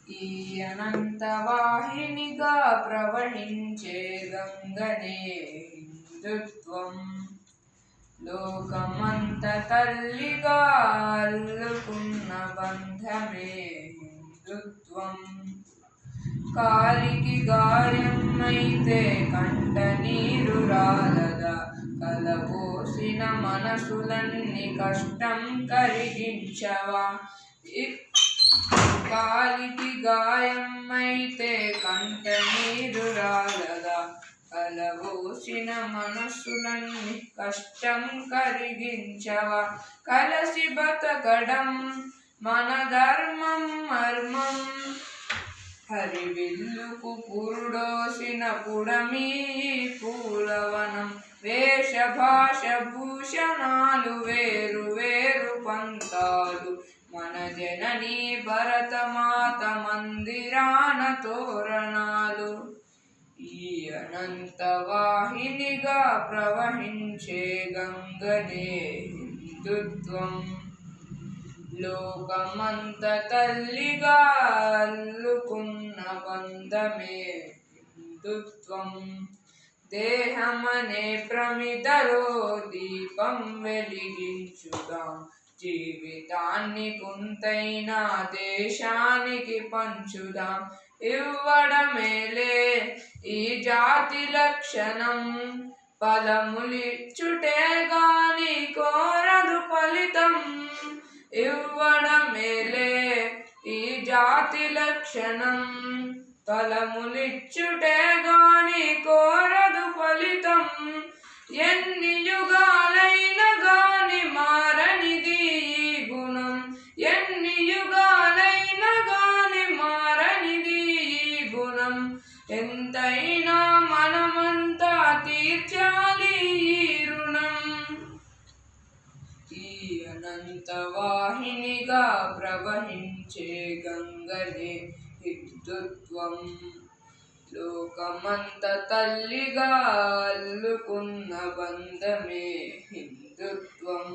ఈ అనంతవాహినిగా ప్రవహించే గంగనే హిందుత్వం. లోకమంత తల్లిగా అల్లుకున్న బంధమే హిందుత్వం. కాలికి గాయమైతే కంట నీరు రాలదా, కలబోసిన మనసులన్నీ కష్టం కరిగించవా. కాలికి గాయమైతే కంట నీరు రాలదా, కలబోసిన మనసులన్నీ కష్టం కరిగించవా. కలసి బతకడం మన ధర్మం మర్మం, హరివిల్లుకు పురుడోసిన పుడమి పూలవనం. వేష భాష భూషణాలు వేరు వేరు పంతాలు, మన జననీ భరతమాత మందిరాన తోరణాలు. ఈ అనంతవాహినిగా ప్రవహించే గంగనే హిందుత్వం. లోకమంత తల్లిగా అల్లుకున్న బంధమే హిందుత్వం. దేహమనే ప్రమిదలో దీపం వెలిగించుదాం, జీవితాన్ని కొంతైనా దేశానికి పంచుదాం. ఇవ్వడమేలే ఈ జాతి లక్షణం, ఫలములిచ్చుటే గాని కోరదు ఫలితం. ఇవ్వడమేలే ఈ జాతి లక్షణం, ఫలములిచ్చుటే గాని కోరదు ఫలితం. ఎన్ని యుగాలైన గాని మారనిది ఈ గుణం, ఎన్ని యుగాలైన గాని మారనిది ఈ గుణం. ఎంతైనా మనమంతా తీర్చాలి ఈ రుణం. ఈ అనంతవాహినిగా ప్రవహించే గంగనే హిందుత్వం. లోకమంత తల్లిగా అల్లుకున్న బంధమే హిందుత్వం.